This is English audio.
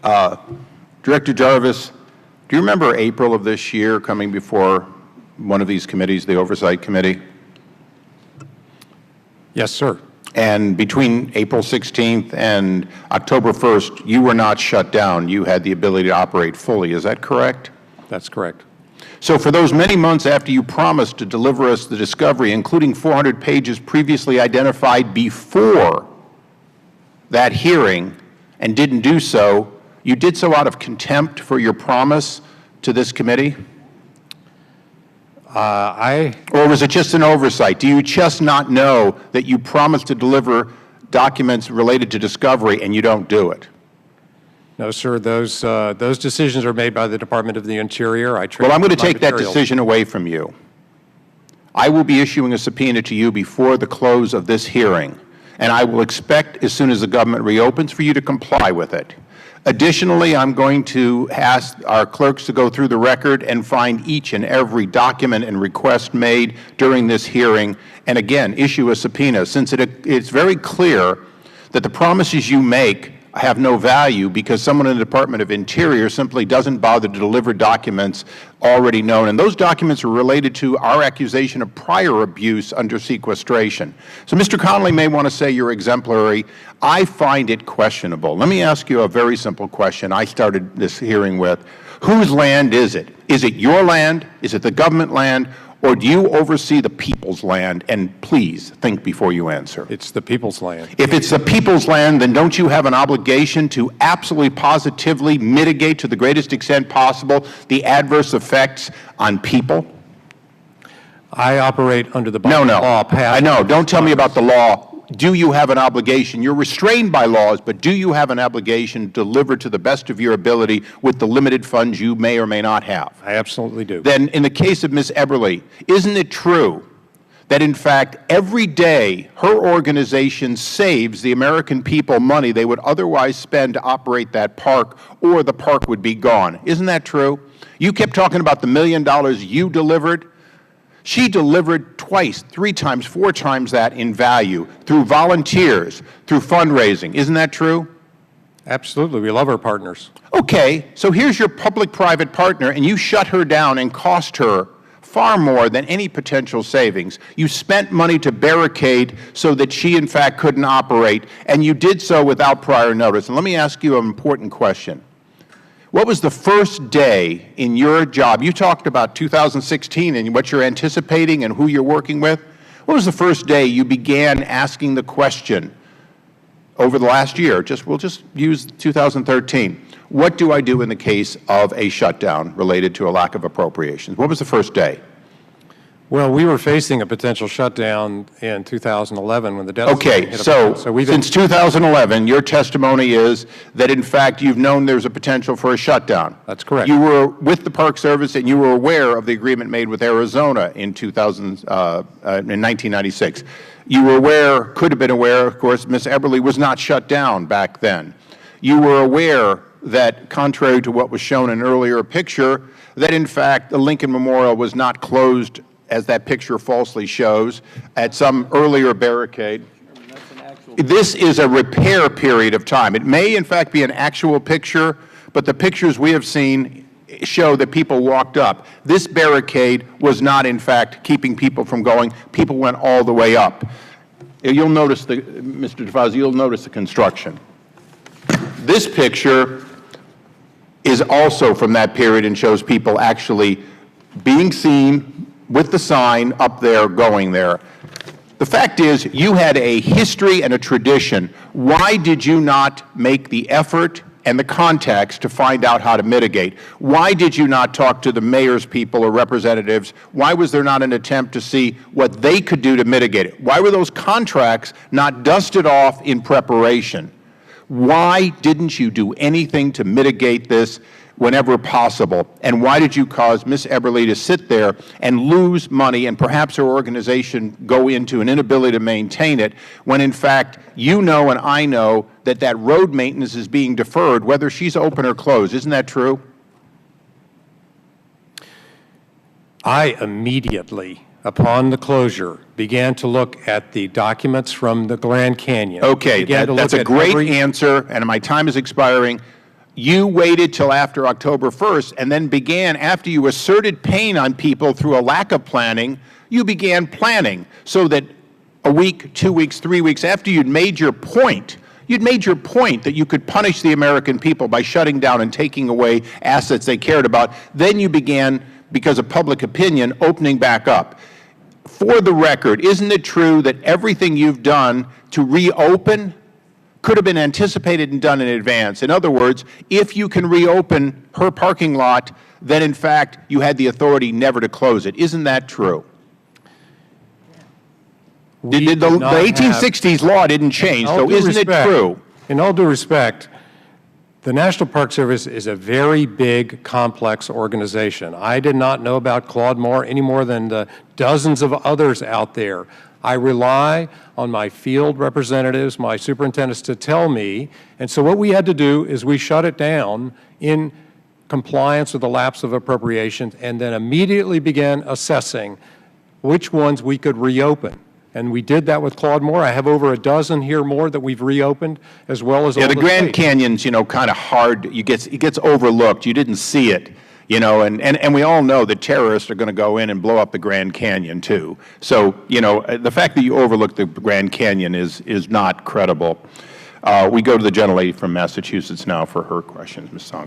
Director Jarvis, do you remember April of this year coming before one of these committees, the Oversight Committee? Yes, sir. And between April 16th and October 1st, you were not shut down. You had the ability to operate fully. Is that correct? That's correct. So for those many months after you promised to deliver us the discovery, including 400 pages previously identified before that hearing, and didn't do so, you did so out of contempt for your promise to this committee? Or was it just an oversight? Do you just not know that you promised to deliver documents related to discovery and you don't do it? No, sir. Those decisions are made by the Department of the Interior. Well, I'm going to take that decision away from you. I will be issuing a subpoena to you before the close of this hearing, and I will expect as soon as the government reopens for you to comply with it. Additionally, I'm going to ask our clerks to go through the record and find each and every document and request made during this hearing, and again, issue a subpoena, since it's very clear that the promises you make have no value because someone in the Department of Interior simply doesn't bother to deliver documents already known. And those documents are related to our accusation of prior abuse under sequestration. So Mr. Connolly may want to say you're exemplary. I find it questionable. Let me ask you a very simple question I started this hearing with. Whose land is it? Is it your land? Is it the government land? Or do you oversee the people's land? And please think before you answer. It's the people's land. If it's the people's land, then don't you have an obligation to absolutely positively mitigate to the greatest extent possible the adverse effects on people? I operate under the law. passed. I know. Don't tell me about the law. Do you have an obligation? You're restrained by laws, but do you have an obligation to deliver to the best of your ability with the limited funds you may or may not have? I absolutely do. Then in the case of Ms. Eberly, isn't it true that in fact every day her organization saves the American people money they would otherwise spend to operate that park, or the park would be gone? Isn't that true? You kept talking about the $1 million you delivered. She delivered twice, 3 times, 4 times that in value through volunteers, through fundraising. Isn't that true? Absolutely. We love our partners. Okay, so here's your public-private partner, and you shut her down and cost her far more than any potential savings. You spent money to barricade so that she, in fact, couldn't operate, and you did so without prior notice. And let me ask you an important question. What was the first day in your job? You talked about 2016 and what you're anticipating and who you're working with. What was the first day you began asking the question over the last year? We'll just use 2013. What do I do in the case of a shutdown related to a lack of appropriations? What was the first day? Well, we were facing a potential shutdown in 2011 when the debt Okay, so since 2011, your testimony is that in fact you've known there's a potential for a shutdown. That's correct. You were with the Park Service and you were aware of the agreement made with Arizona in 1996. You were aware, could have been aware, of course, Ms. Eberly was not shut down back then. You were aware that, contrary to what was shown in an earlier picture, that in fact the Lincoln Memorial was not closed, as that picture falsely shows, at some earlier barricade. This is a repair period of time. It may in fact be an actual picture, but the pictures we have seen show that people walked up. This barricade was not in fact keeping people from going. People went all the way up. You'll notice, Mr. DeFazio, you'll notice the construction. This picture is also from that period and shows people actually being seen with the sign up there, going there. The fact is, you had a history and a tradition. Why did you not make the effort and the contacts to find out how to mitigate? Why did you not talk to the mayor's people or representatives? Why was there not an attempt to see what they could do to mitigate it? Why were those contracts not dusted off in preparation? Why didn't you do anything to mitigate this whenever possible? And why did you cause Ms. Eberly to sit there and lose money and perhaps her organization go into an inability to maintain it when in fact you know and I know that that road maintenance is being deferred whether she's open or closed? Isn't that true? I immediately, upon the closure, began to look at the documents from the Grand Canyon. Okay, that's a great answer, and my time is expiring. You waited till after October 1st and then began, after you asserted pain on people through a lack of planning, you began planning so that a week, 2 weeks, 3 weeks after you'd made your point, that you could punish the American people by shutting down and taking away assets they cared about. Then you began, because of public opinion, opening back up. For the record, isn't it true that everything you've done to reopen could have been anticipated and done in advance? In other words, if you can reopen her parking lot, then in fact you had the authority never to close it. Isn't that true? The 1860s law didn't change, so isn't it true? In all due respect, the National Park Service is a very big, complex organization. I did not know about Claude Moore any more than the dozens of others out there. I rely on my field representatives, my superintendents, to tell me, and so what we had to do is we shut it down in compliance with the lapse of appropriations and then immediately began assessing which ones we could reopen. And we did that with Claude Moore. I have over a dozen here more that we've reopened, as well as all the Grand states. Canyon's, kind of hard. It gets overlooked. You didn't see it. And we all know that terrorists are going to go in and blow up the Grand Canyon, too. So, the fact that you overlooked the Grand Canyon is not credible. We go to the gentlelady from Massachusetts now for her questions, Ms. Song.